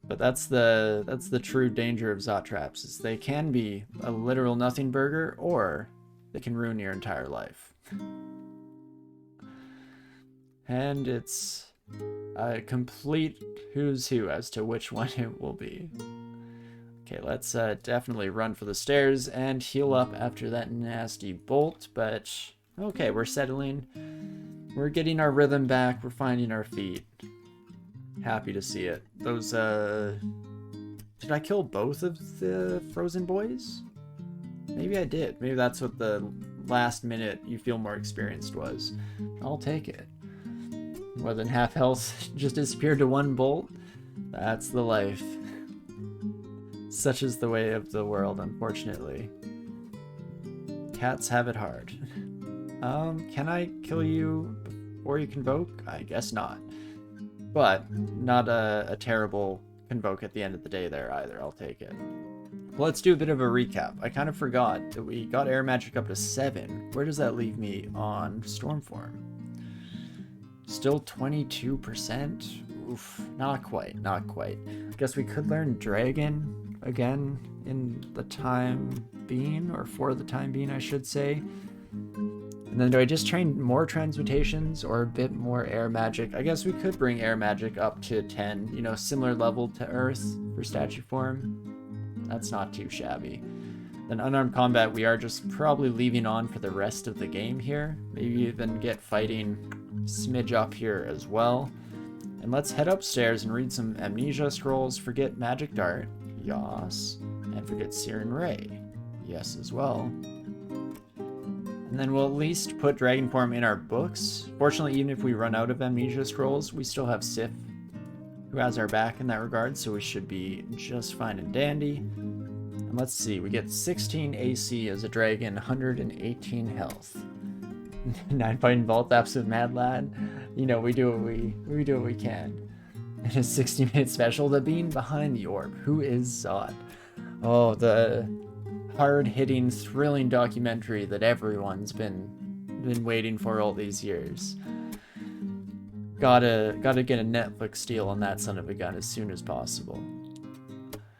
But that's the true danger of Zot traps, is they can be a literal nothing burger, or they can ruin your entire life. And it's a complete who's who as to which one it will be. Okay, let's definitely run for the stairs and heal up after that nasty bolt, but okay, we're settling. We're getting our rhythm back, we're finding our feet. Happy to see it. Those, did I kill both of the frozen boys? Maybe I did. Maybe that's what the last minute you feel more experienced was. I'll take it. More than half health just disappeared to one bolt. That's the life. Such is the way of the world, unfortunately. Cats have it hard. Can I kill you before you convoke? I guess not. But not a terrible convoke at the end of the day there either. I'll take it. Let's do a bit of a recap. I kind of forgot that we got air magic up to 7. Where does that leave me on Stormform? Still 22%? Oof, not quite, not quite. I guess we could learn Dragon again in the time being, or for the time being, I should say. And then do I just train more transmutations or a bit more air magic? I guess we could bring air magic up to 10, you know, similar level to Earth for statue form. That's not too shabby. Then unarmed combat, we are just probably leaving on for the rest of the game here. Maybe even get fighting smidge up here as well. And let's head upstairs and read some amnesia scrolls. Forget magic dart, yes. And forget Searing Ray, yes as well. And then we'll at least put dragon form in our books. Fortunately, even if we run out of amnesia scrolls, we still have Sif, who has our back in that regard, so we should be just fine and dandy. And let's see, we get 16 AC as a dragon, 118 health. 9 fighting vault apps with Mad Lad. You know, we do what we can. And a 60-minute special, the being behind the orb. Who is Zot? Oh, the hard-hitting, thrilling documentary that everyone's been waiting for all these years. Gotta get a Netflix deal on that son of a gun as soon as possible.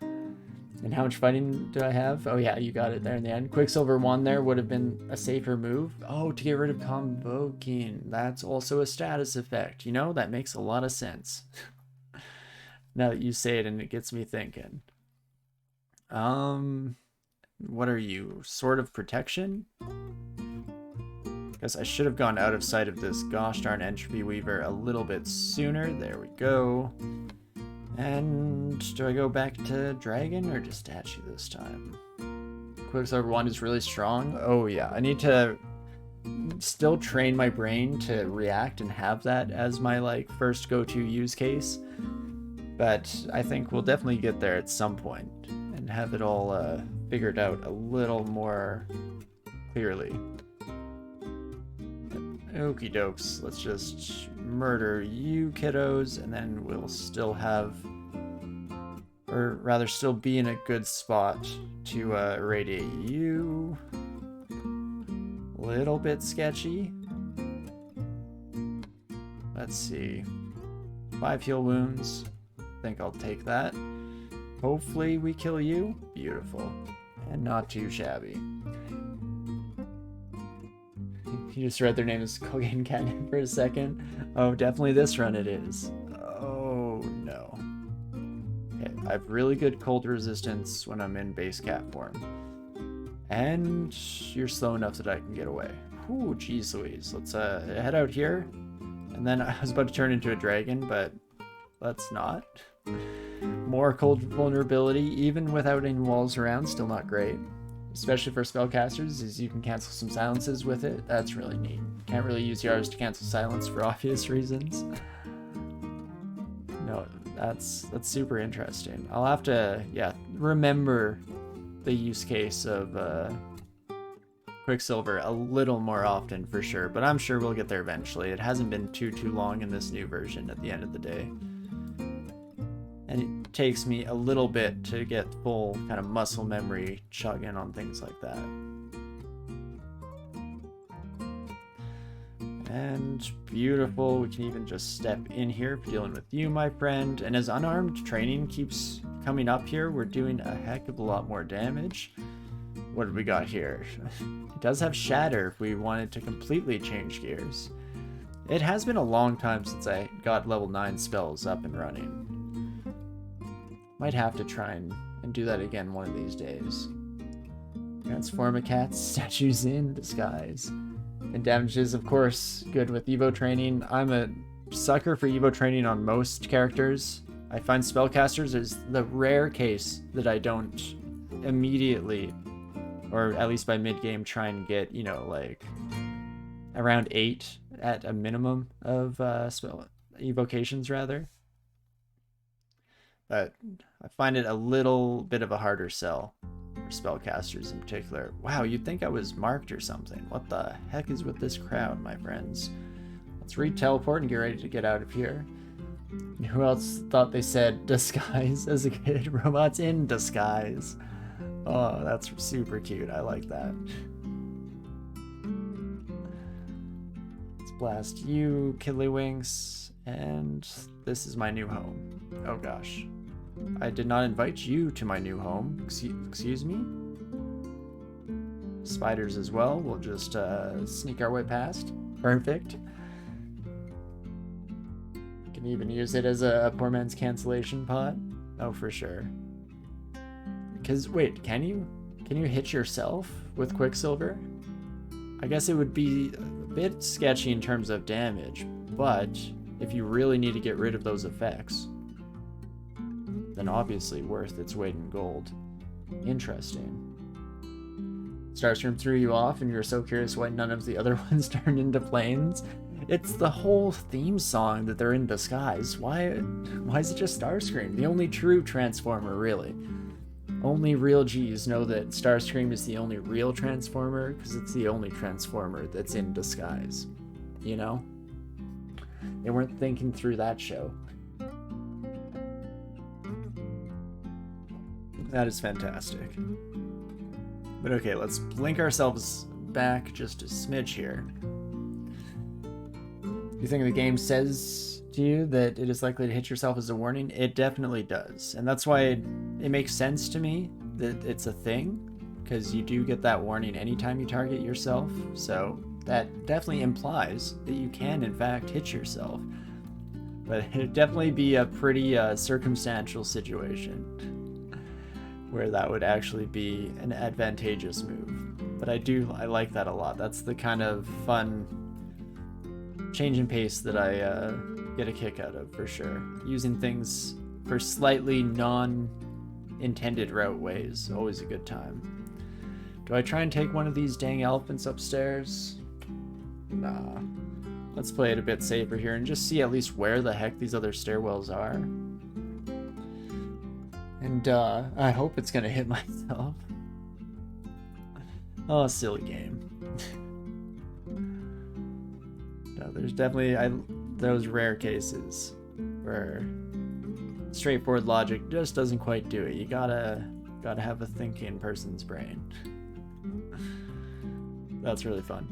And how much fighting do I have? Oh yeah, you got it there in the end. Quicksilver 1 there would have been a safer move. Oh, to get rid of convoking. That's also a status effect. You know, that makes a lot of sense. Now that you say it, and it gets me thinking. What are you? Sword of Protection? Guess I should have gone out of sight of this gosh darn Entropy Weaver a little bit sooner. There we go. And do I go back to Dragon or just Statue this time? Quicksilver 1 is really strong. Oh yeah, I need to still train my brain to react and have that as my like first go-to use case. But I think we'll definitely get there at some point and have it all figured out a little more clearly. Okie dokes, let's just murder you kiddos, and then we'll still have, or rather still be in a good spot to irradiate you. Little bit sketchy. Let's see. 5 heal wounds. I think I'll take that. Hopefully we kill you. Beautiful. And not too shabby. You just read their name as Cocaine Canyon for a second. Oh, definitely this run it is. Oh, no. Okay, I have really good cold resistance when I'm in base cat form. And you're slow enough that I can get away. Ooh, geez Louise. Let's head out here. And then I was about to turn into a dragon, but let's not. More cold vulnerability, even without any walls around, still not great. Especially for spellcasters, is you can cancel some silences with it. That's really neat. Can't really use yours to cancel silence for obvious reasons. No, that's super interesting. I'll have to, yeah, remember the use case of Quicksilver a little more often for sure, but I'm sure we'll get there eventually. It hasn't been too long in this new version at the end of the day. And it takes me a little bit to get full kind of muscle memory chugging on things like that. And beautiful. We can even just step in here for dealing with you, my friend. And as unarmed training keeps coming up here, we're doing a heck of a lot more damage. What do we got here? It does have shatter if we wanted to completely change gears. It has been a long time since I got level 9 spells up and running. Might have to try and do that again one of these days. Transform a cat's statues in disguise. And damage is, of course, good with Evo training. I'm a sucker for Evo training on most characters. I find spellcasters is the rare case that I don't immediately, or at least by mid-game, try and get, you know, like around 8 at a minimum of spell evocations, rather. But I find it a little bit of a harder sell for spellcasters in particular. Wow, you'd think I was marked or something. What the heck is with this crowd, my friends? Let's re-teleport and get ready to get out of here. Who else thought they said disguise as a kid? Robots in disguise. Oh, that's super cute. I like that. Let's blast you, Killywinks, and this is my new home. Oh gosh. I did not invite you to my new home. Excuse me? Spiders as well. We'll just sneak our way past. Perfect. Can even use it as a poor man's cancellation pod. Oh, for sure. Because, wait, can you hit yourself with Quicksilver? I guess it would be a bit sketchy in terms of damage, but if you really need to get rid of those effects, then obviously worth its weight in gold. Interesting. Starscream threw you off and you're so curious why none of the other ones turned into planes. It's the whole theme song that they're in disguise. Why is it just Starscream? The only true Transformer, really. Only real G's know that Starscream is the only real Transformer because it's the only Transformer that's in disguise. You know? They weren't thinking through that show. That is fantastic. But okay, let's blink ourselves back just a smidge here. You think the game says to you that it is likely to hit yourself as a warning? It definitely does. And that's why it makes sense to me that it's a thing, because you do get that warning anytime you target yourself. So that definitely implies that you can, in fact, hit yourself. But it'd definitely be a pretty circumstantial situation where that would actually be an advantageous move. But I like that a lot. That's the kind of fun change in pace that I get a kick out of, for sure. Using things for slightly non-intended route ways, always a good time. Do I try and take one of these dang elephants upstairs? Nah. Let's play it a bit safer here and just see at least where the heck these other stairwells are. And I hope it's gonna hit myself. Oh, silly game. No, there's definitely those rare cases where straightforward logic just doesn't quite do it. You gotta have a thinking person's brain. That's really fun.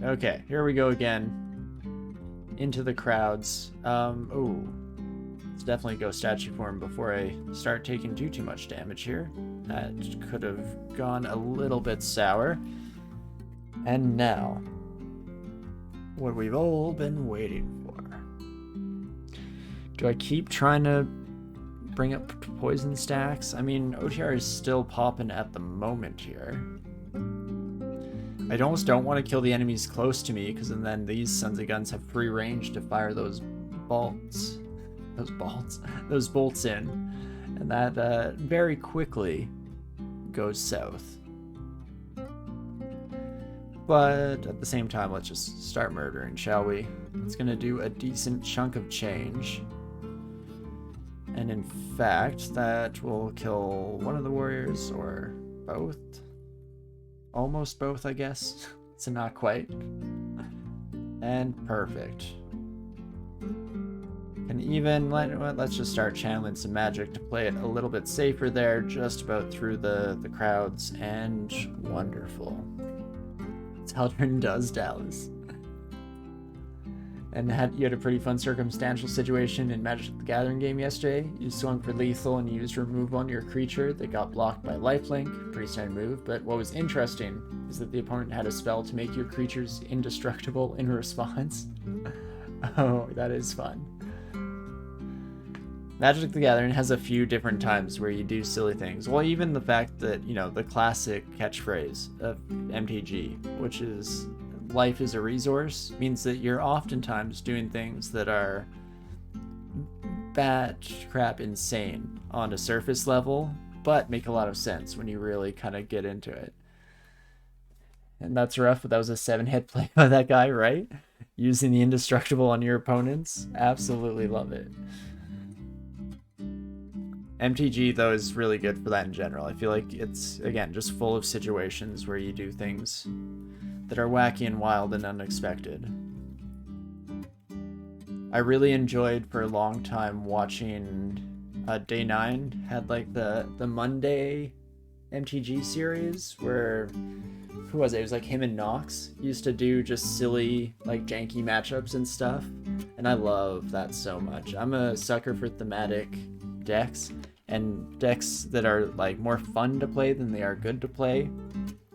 Okay, here we go again. Into the crowds. Ooh. Let's definitely go statue form before I start taking too much damage here. That could have gone a little bit sour. And now, what we've all been waiting for. Do I keep trying to bring up poison stacks? I mean, OTR is still popping at the moment here. I almost don't want to kill the enemies close to me, because then these sons of guns have free range to fire those bolts. Those bolts in. And that very quickly goes south. But at the same time, let's just start murdering, shall we? It's gonna do a decent chunk of change. And in fact, that will kill one of the warriors, or both. Almost both, I guess. So not quite. And perfect. And even, let's just start channeling some magic to play it a little bit safer there, just about through the crowds, and wonderful. Taldrin does Dallas. And you had a pretty fun circumstantial situation in Magic the Gathering game yesterday. You swung for lethal and you used remove on your creature that got blocked by lifelink. Pretty standard move, but what was interesting is that the opponent had a spell to make your creatures indestructible in response. Oh, that is fun. Magic the Gathering has a few different times where you do silly things. Well, even the fact that, you know, the classic catchphrase of MTG, which is life is a resource, means that you're oftentimes doing things that are bat crap insane on a surface level, but make a lot of sense when you really kind of get into it. And that's rough, but that was a 7-hit play by that guy, right? Using the indestructible on your opponents. Absolutely love it. MTG, though, is really good for that in general. I feel like it's, again, just full of situations where you do things that are wacky and wild and unexpected. I really enjoyed for a long time watching Day 9 had like the Monday MTG series where, who was it? It was like him and Nox used to do just silly like janky matchups and stuff, and I love that so much. I'm a sucker for thematic decks, and decks that are like more fun to play than they are good to play.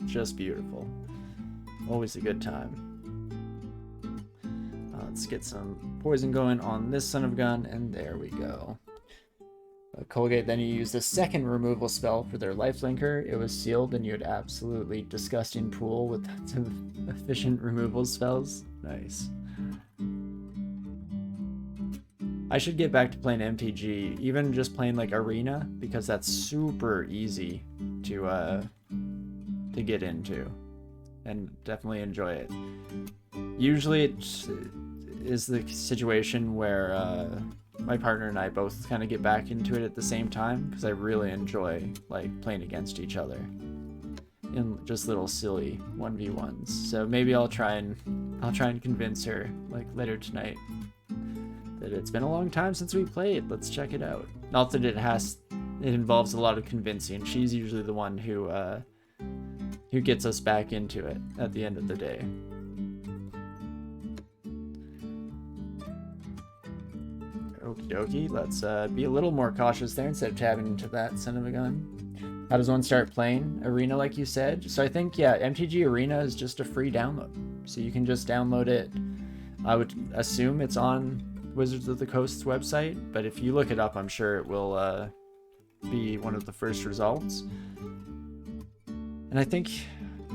Just beautiful. Always a good time. Let's get some poison going on this son of a gun, and there we go. Colgate, then you used a second removal spell for their lifelinker. It was sealed, and you had absolutely disgusting pool with tons of efficient removal spells. Nice. I should get back to playing MTG, even just playing like Arena, because that's super easy to get into, and definitely enjoy it. Usually it is the situation where my partner and I both kind of get back into it at the same time, because I really enjoy like playing against each other in just little silly 1v1s. So maybe I'll try and convince her like later tonight that it's been a long time since we played. Let's check it out. Not that it involves a lot of convincing. She's usually the one who gets us back into it at the end of the day. Okie dokie, let's be a little more cautious there instead of tabbing into that son of a gun. How does one start playing Arena, like you said? So I think, yeah, MTG Arena is just a free download. So you can just download it. I would assume it's on Wizards of the Coast's website, but if you look it up, I'm sure it will be one of the first results. And I think,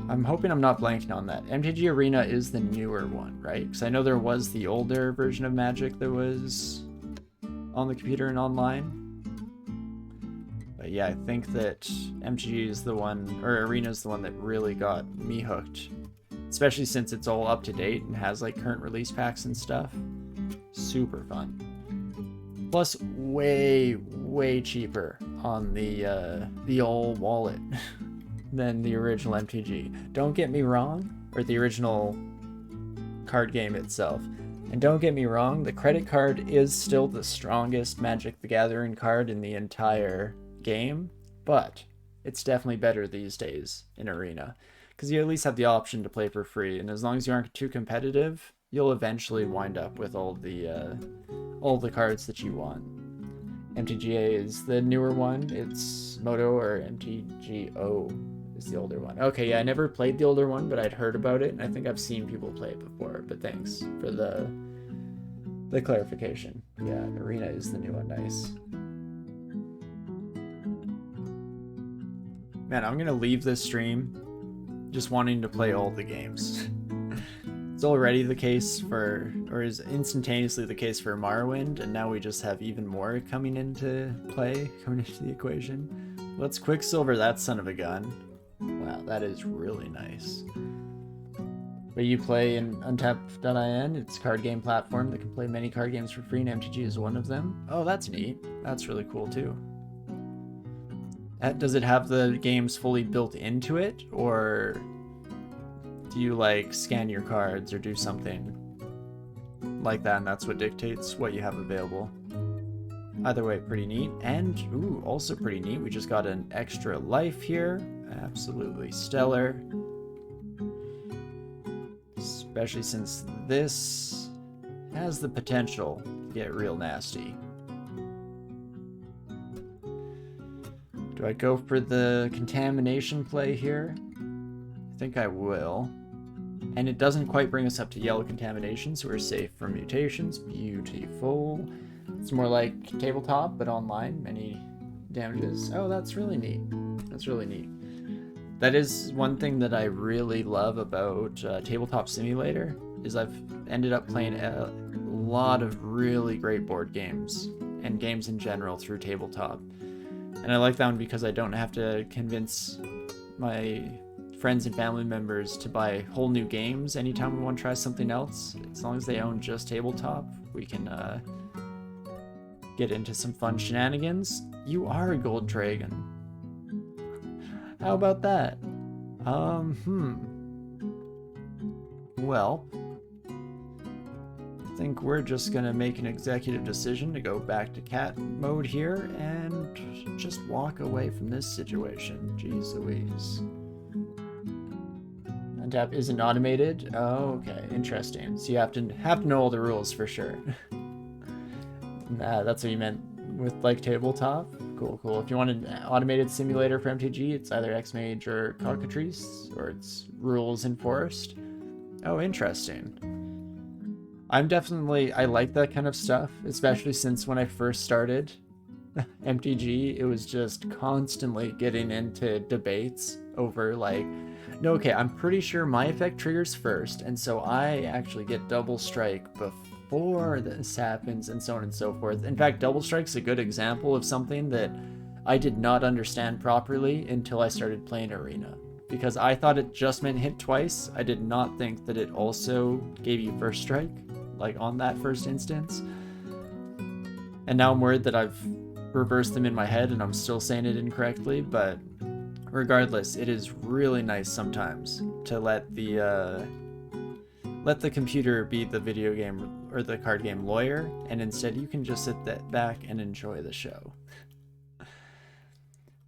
I'm hoping I'm not blanking on that. MTG Arena is the newer one, right? Because I know there was the older version of Magic that was on the computer and online. But yeah, I think that MTG is the one, or Arena is the one that really got me hooked. Especially since it's all up to date and has like current release packs and stuff. Super fun. Plus, way cheaper on the old wallet than the original MTG. Don't get me wrong, or the original card game itself. And don't get me wrong, the credit card is still the strongest Magic the Gathering card in the entire game, but it's definitely better these days in Arena, because you at least have the option to play for free, and as long as you aren't too competitive, you'll eventually wind up with all the cards that you want. MTGA is the newer one. It's Moto, or MTGO is the older one. Okay, yeah, I never played the older one, but I'd heard about it, and I think I've seen people play it before, but thanks for the clarification. Yeah, Arena is the new one. Nice. Man, I'm gonna leave this stream just wanting to play all the games. It's already the case for, or is instantaneously the case for Morrowind, and now we just have even more coming into play, coming into the equation. Let's Quicksilver that son of a gun. Wow, that is really nice. But you play in Untap.in, it's a card game platform that can play many card games for free, and MTG is one of them. Oh, that's neat. That's really cool too. Does it have the games fully built into it, or do you like scan your cards or do something like that, and that's what dictates what you have available? Either way, pretty neat. And ooh, also pretty neat, we just got an extra life here. Absolutely stellar. Especially since this has the potential to get real nasty. Do I go for the contamination play here? I think I will. And it doesn't quite bring us up to yellow contamination, so we're safe from mutations. Beautiful. It's more like tabletop, but online. Many damages. Oh, that's really neat. That's really neat. That is one thing that I really love about Tabletop Simulator, is I've ended up playing a lot of really great board games, and games in general, through Tabletop. And I like that one because I don't have to convince my friends and family members to buy whole new games anytime we want to try something else. As long as they own just Tabletop, we can get into some fun shenanigans. You are a gold dragon. How about that? Well, I think we're just gonna make an executive decision to go back to cat mode here and just walk away from this situation. Jeez Louise. Untap isn't automated? Oh, okay, interesting. So you have to know all the rules for sure. That's what you meant with like tabletop? Cool, cool. If you want an automated simulator for MTG, it's either X-Mage or Cockatrice, or it's rules enforced. Oh, interesting. I like that kind of stuff, especially since when I first started MTG, it was just constantly getting into debates over like, no, okay, I'm pretty sure my effect triggers first, and so I actually get double strike before this happens, and so on and so forth. In fact, double strike's a good example of something that I did not understand properly until I started playing Arena, because I thought it just meant hit twice. I did not think that it also gave you first strike, like on that first instance. And now I'm worried that I've reversed them in my head and I'm still saying it incorrectly, but regardless, it is really nice sometimes to let the computer be the video game or the card game lawyer, and instead you can just sit back and enjoy the show.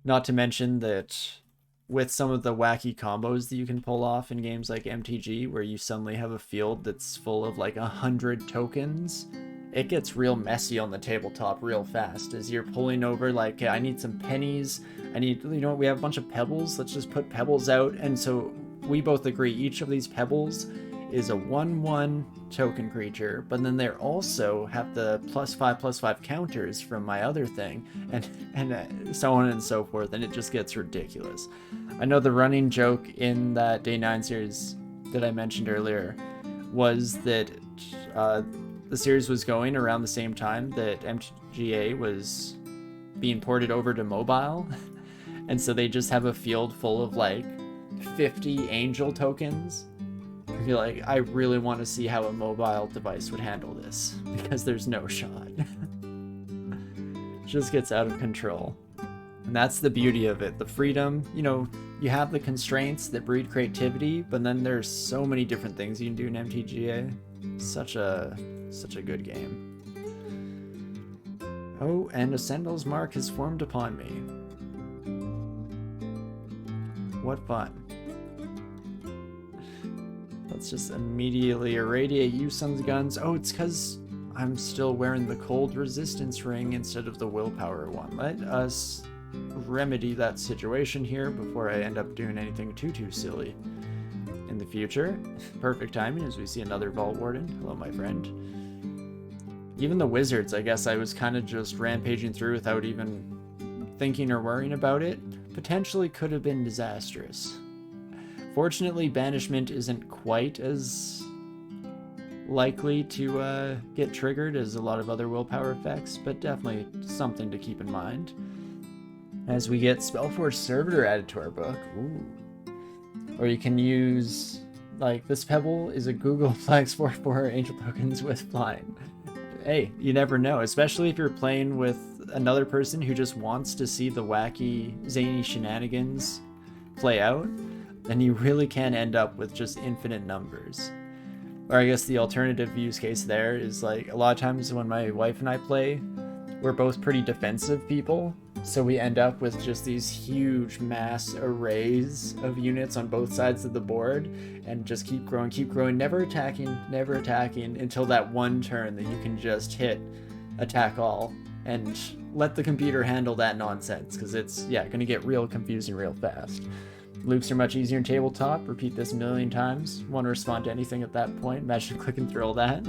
Not to mention that with some of the wacky combos that you can pull off in games like MTG, where you suddenly have a field that's full of like 100 tokens, it gets real messy on the tabletop real fast as you're pulling over like, okay, I need some pennies, I need, you know what, we have a bunch of pebbles, let's just put pebbles out. And so we both agree each of these pebbles is a 1/1 token creature, but then they also have the +5/+5 counters from my other thing, and so on and so forth, and it just gets ridiculous. I know the running joke in that Day 9 series that I mentioned earlier was that the series was going around the same time that MTGA was being ported over to mobile, and so they just have a field full of like 50 angel tokens. I feel like I really want to see how a mobile device would handle this, because there's no shot. Just gets out of control. And that's the beauty of it. The freedom, you know, you have the constraints that breed creativity, but then there's so many different things you can do in MTGA. Such a good game. Oh, and a Sentinel's mark has formed upon me. What fun. Let's just immediately irradiate you sons of guns. Oh, it's because I'm still wearing the cold resistance ring instead of the willpower one. Let us remedy that situation here before I end up doing anything too silly in the future. Perfect timing as we see another Vault Warden. Hello, my friend. Even the wizards, I guess I was kind of just rampaging through without even thinking or worrying about it. Potentially could have been disastrous. Fortunately, banishment isn't quite as likely to get triggered as a lot of other willpower effects, but definitely something to keep in mind. As we get Spellforge Servitor added to our book. Ooh. Or you can use, like, this pebble is a Google Flags for angel tokens with flying. Hey, you never know, especially if you're playing with another person who just wants to see the wacky, zany shenanigans play out. Then you really can end up with just infinite numbers. Or I guess the alternative use case there is like a lot of times when my wife and I play, we're both pretty defensive people, so we end up with just these huge mass arrays of units on both sides of the board, and just keep growing, never attacking until that one turn that you can just hit attack all and let the computer handle that nonsense, because it's, yeah, gonna get real confusing real fast. Loops are much easier in tabletop. Repeat this a million times. Want to respond to anything at that point? Imagine clicking through all that.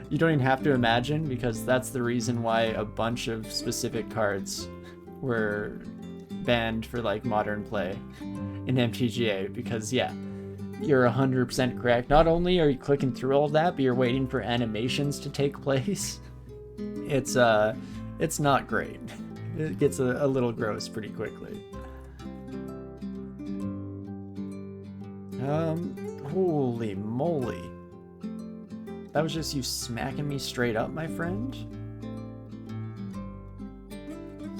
You don't even have to imagine, because that's the reason why a bunch of specific cards were banned for like modern play in MTGA, because yeah, you're 100% correct. Not only are you clicking through all of that, but you're waiting for animations to take place. It's not great. It gets a little gross pretty quickly. Holy moly. That was just you smacking me straight up, my friend?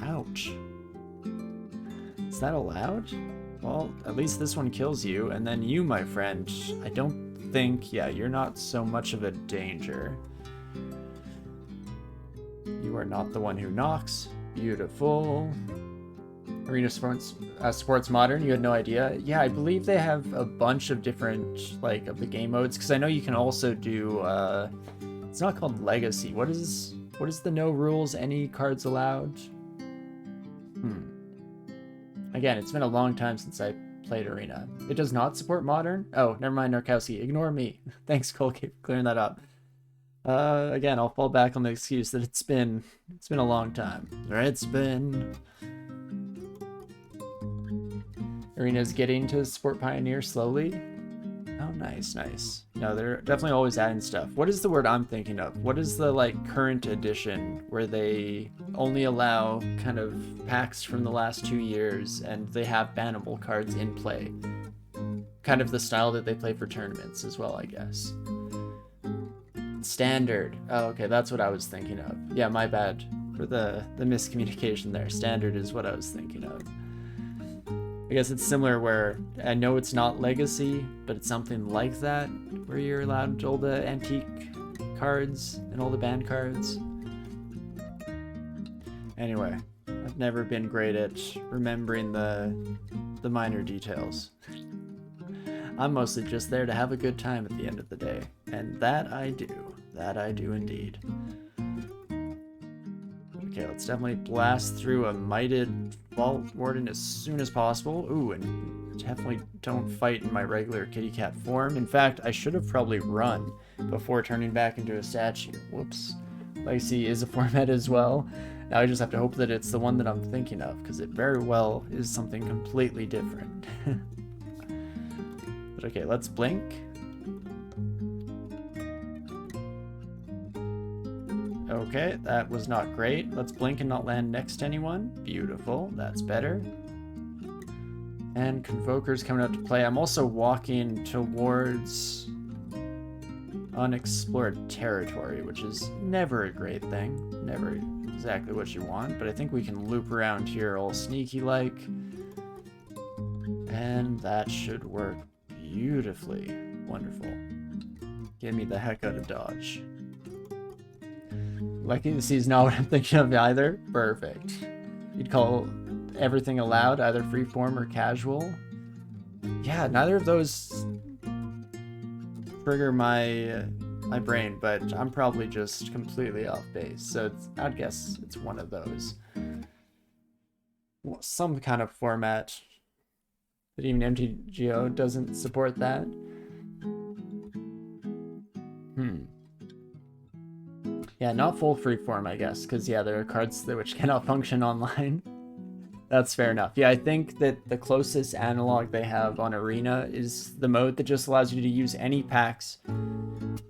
Ouch. Is that allowed? Well, at least this one kills you, and then you, my friend, I don't think, yeah, you're not so much of a danger. You are not the one who knocks. Beautiful. Arena Sports Modern, you had no idea? Yeah, I believe they have a bunch of different, like, of the game modes, because I know you can also do, it's not called Legacy. What is the no rules, any cards allowed? Again, it's been a long time since I played Arena. It does not support Modern? Oh, never mind, Narkowski. Ignore me. Thanks, Cole, keep clearing that up. Again, I'll fall back on the excuse that it's been a long time. Or it's been... Arena's getting to support Pioneer slowly. Oh, nice. No, they're definitely always adding stuff. What is the word I'm thinking of? What is the, like, current edition where they only allow kind of packs from the last 2 years and they have bannable cards in play? Kind of the style that they play for tournaments as well, I guess. Standard. Oh, okay, that's what I was thinking of. Yeah, my bad for the miscommunication there. Standard is what I was thinking of. I guess it's similar where I know it's not Legacy, but it's something like that, where you're allowed all the antique cards and all the banned cards. Anyway, I've never been great at remembering the minor details. I'm mostly just there to have a good time at the end of the day, and that I do. That I do indeed. Okay, let's definitely blast through a Mighted Vault Warden as soon as possible. Ooh, and definitely don't fight in my regular kitty cat form. In fact, I should have probably run before turning back into a statue. Whoops. Legacy is a format as well. Now I just have to hope that it's the one that I'm thinking of, because it very well is something completely different. But okay, let's blink. Okay, that was not great. Let's blink and not land next to anyone. Beautiful, that's better. And Convoker's coming out to play. I'm also walking towards unexplored territory, which is never a great thing. Never exactly what you want, but I think we can loop around here all sneaky-like. And that should work beautifully. Wonderful. Get me the heck out of dodge. Legacy is not what I'm thinking of either. Perfect. You'd call everything allowed, either freeform or casual. Yeah, neither of those trigger my brain, but I'm probably just completely off base. So I'd guess it's one of those. Some kind of format that even MTGO doesn't support that. Yeah, not full freeform, I guess, because, yeah, there are cards which cannot function online. That's fair enough. Yeah, I think that the closest analog they have on Arena is the mode that just allows you to use any packs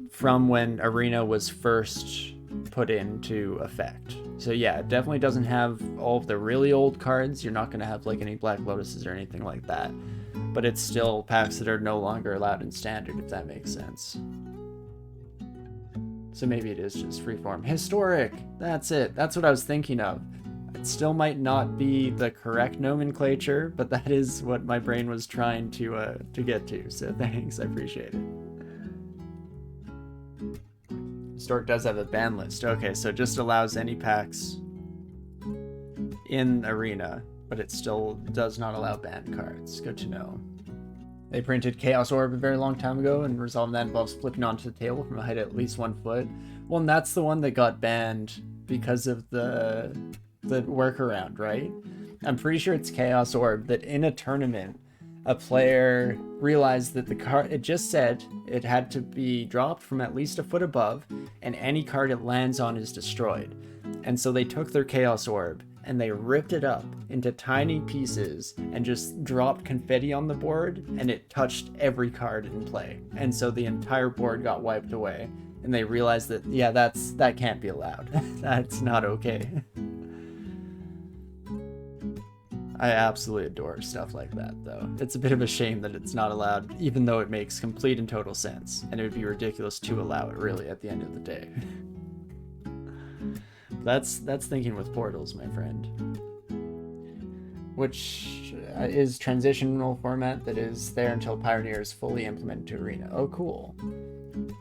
from when Arena was first put into effect. So yeah, it definitely doesn't have all of the really old cards. You're not going to have like any Black Lotuses or anything like that. But it's still packs that are no longer allowed in Standard, if that makes sense. So maybe it is just freeform. Historic! That's it. That's what I was thinking of. It still might not be the correct nomenclature, but that is what my brain was trying to get to. So thanks, I appreciate it. Historic does have a ban list. Okay, so it just allows any packs in Arena, but it still does not allow banned cards. Good to know. They printed Chaos Orb a very long time ago, and resolving that involves flipping onto the table from a height at least 1 foot. Well, and that's the one that got banned because of the workaround, right? I'm pretty sure it's Chaos Orb that in a tournament, a player realized that the card, it just said it had to be dropped from at least a foot above, and any card it lands on is destroyed. And so they took their Chaos Orb and they ripped it up into tiny pieces and just dropped confetti on the board, and it touched every card in play. And so the entire board got wiped away, and they realized that, yeah, that can't be allowed. That's not okay. I absolutely adore stuff like that, though. It's a bit of a shame that it's not allowed, even though it makes complete and total sense, and it would be ridiculous to allow it, really, at the end of the day. That's thinking with portals, my friend. Which is transitional format that is there until Pioneer is fully implemented to Arena. Oh, cool.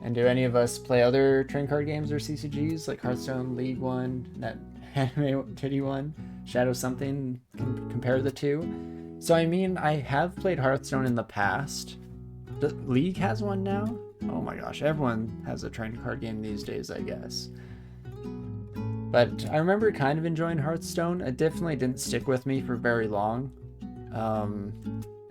And do any of us play other trading card games or CCGs like Hearthstone, League One, that Anime Titty One, Shadow something? Compare the two. So I mean, I have played Hearthstone in the past. The League has one now? Oh my gosh, everyone has a trading card game these days, I guess. But I remember kind of enjoying Hearthstone. It definitely didn't stick with me for very long.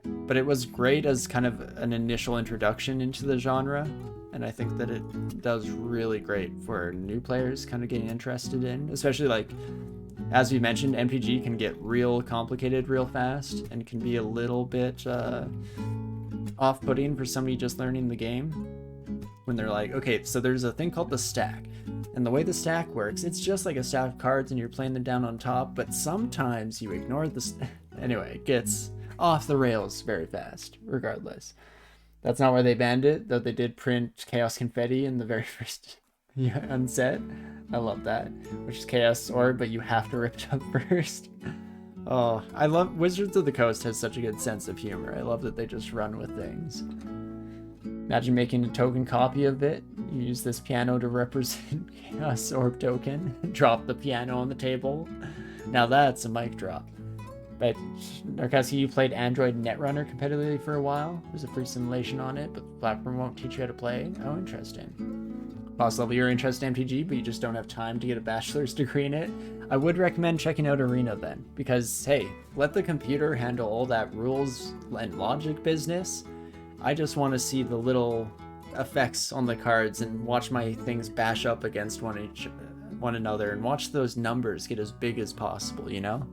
But it was great as kind of an initial introduction into the genre. And I think that it does really great for new players kind of getting interested in. Especially like, as we mentioned, MTG can get real complicated real fast and can be a little bit off-putting for somebody just learning the game. When they're like, okay, so there's a thing called the stack. And the way the stack works, it's just like a stack of cards and you're playing them down on top, but sometimes you ignore the... Anyway, it gets off the rails very fast, regardless. That's not where they banned it, though they did print Chaos Confetti in the very first unset. I love that. Which is Chaos Orb, but you have to rip it up first. Oh, I love... Wizards of the Coast has such a good sense of humor. I love that they just run with things. Imagine making a token copy of it. You use this piano to represent Chaos Orb token. Drop the piano on the table. Now that's a mic drop. But Narkowski, you played Android Netrunner competitively for a while. There's a free simulation on it, but the platform won't teach you how to play. Oh, interesting. Boss level, you're interested in MTG, but you just don't have time to get a bachelor's degree in it. I would recommend checking out Arena then, because hey, let the computer handle all that rules and logic business. I just want to see the little effects on the cards and watch my things bash up against one another and watch those numbers get as big as possible, you know?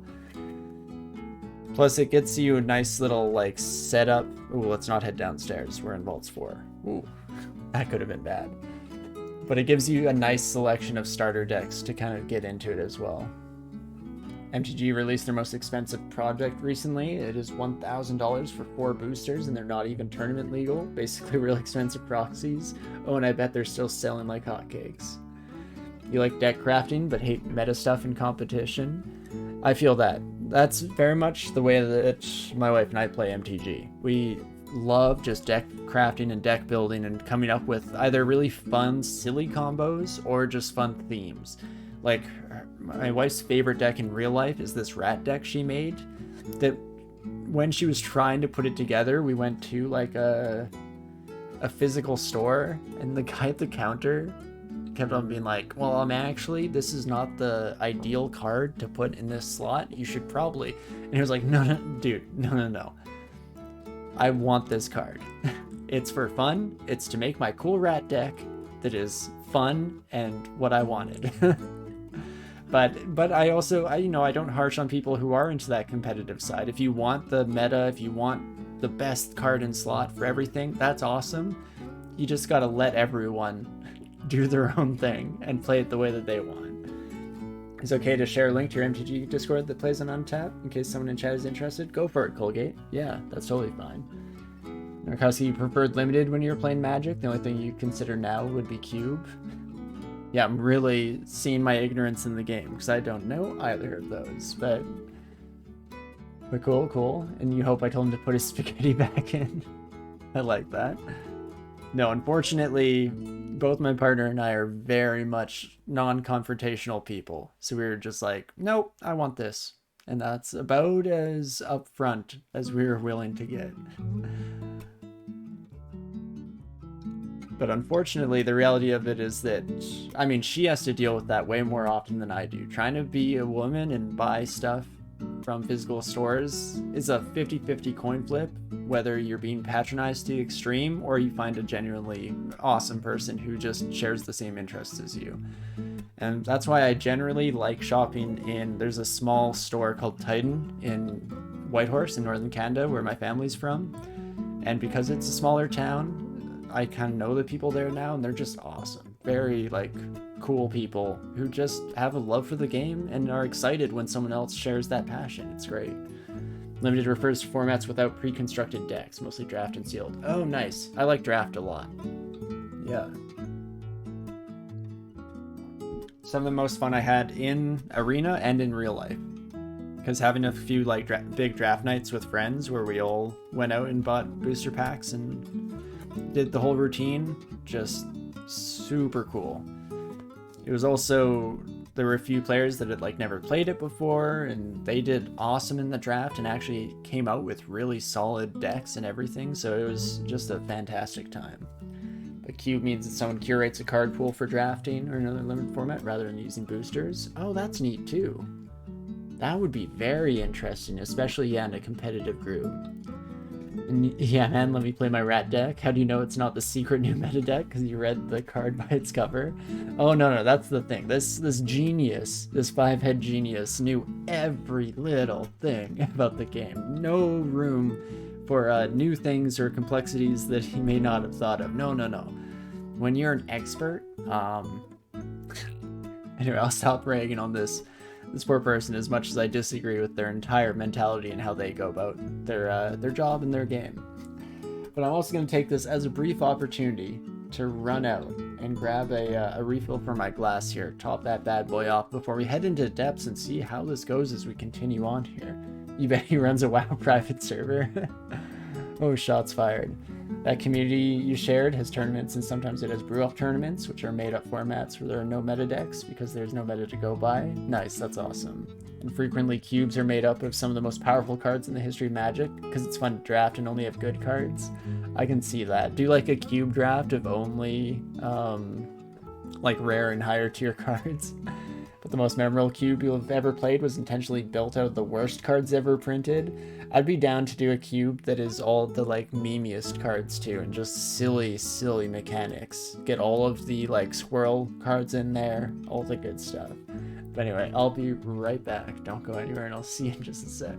Plus it gets you a nice little like setup. Ooh, let's not head downstairs. We're in Vaults 4. Ooh, that could have been bad. But it gives you a nice selection of starter decks to kind of get into it as well. MTG released their most expensive project recently. It is $1,000 for 4 boosters, and they're not even tournament legal. Basically real expensive proxies. Oh, and I bet they're still selling like hotcakes. You like deck crafting, but hate meta stuff in competition? I feel that. That's very much the way that my wife and I play MTG. We love just deck crafting and deck building and coming up with either really fun, silly combos or just fun themes. Like, my wife's favorite deck in real life is this rat deck she made that when she was trying to put it together, we went to like a physical store, and the guy at the counter kept on being like, well, actually, this is not the ideal card to put in this slot. You should probably... And he was like, no, dude, no. I want this card. It's for fun. It's to make my cool rat deck that is fun and what I wanted. But I also, I don't harsh on people who are into that competitive side. If you want the meta, if you want the best card in slot for everything, that's awesome. You just gotta let everyone do their own thing and play it the way that they want. It's okay to share a link to your MTG Discord that plays on Untap in case someone in chat is interested. Go for it, Colgate. Yeah, that's totally fine. Narkowski, you preferred limited when you were playing Magic? The only thing you consider now would be Cube? Yeah, I'm really seeing my ignorance in the game because I don't know either of those, but cool. And you hope I told him to put his spaghetti back in. I like that. No, unfortunately, both my partner and I are very much non-confrontational people. So we were just like, nope, I want this. and that's about as upfront as we were willing to get. But unfortunately, the reality of it is that, I mean, she has to deal with that way more often than I do. Trying to be a woman and buy stuff from physical stores is a 50-50 coin flip, whether you're being patronized to the extreme or you find a genuinely awesome person who just shares the same interests as you. And that's why I generally like shopping there's a small store called Titan in Whitehorse in northern Canada, where my family's from. And because it's a smaller town, I kind of know the people there now, and they're just awesome. Very, like, cool people who just have a love for the game and are excited when someone else shares that passion. It's great. Limited refers to formats without pre-constructed decks, mostly draft and sealed. Oh, nice. I like draft a lot. Yeah. Some of the most fun I had in Arena and in real life. Because having a few, like, big draft nights with friends where we all went out and bought booster packs and did the whole routine, just super cool. It was also, there were a few players that had like never played it before, and they did awesome in the draft and actually came out with really solid decks and everything, so it was just a fantastic time. A cube means that someone curates a card pool for drafting or another limited format rather than using boosters. Oh, that's neat too. That would be very interesting, especially in a competitive group. And yeah, man, let me play my rat deck. How do you know it's not the secret new meta deck? Because you read the card by its cover. Oh, no, that's the thing. This genius, this 5-head genius knew every little thing about the game. No room for new things or complexities that he may not have thought of. No. When you're an expert, anyway, I'll stop ragging on this poor person as much as I disagree with their entire mentality and how they go about their job and their game. But I'm also going to take this as a brief opportunity to run out and grab a refill for my glass here, top that bad boy off before we head into depths and see how this goes as we continue on here. You bet he runs a WoW private server. Oh, shots fired. That community you shared has tournaments, and sometimes it has brew-off tournaments, which are made-up formats where there are no meta decks because there's no meta to go by. Nice, that's awesome. And frequently cubes are made up of some of the most powerful cards in the history of Magic because it's fun to draft and only have good cards. I can see that. Do like a cube draft of only like rare and higher tier cards. But the most memorable cube you'll have ever played was intentionally built out of the worst cards ever printed. I'd be down to do a cube that is all the like memeiest cards too, and just silly mechanics. Get all of the like swirl cards in there, all the good stuff. But anyway, I'll be right back. Don't go anywhere, and I'll see you in just a sec.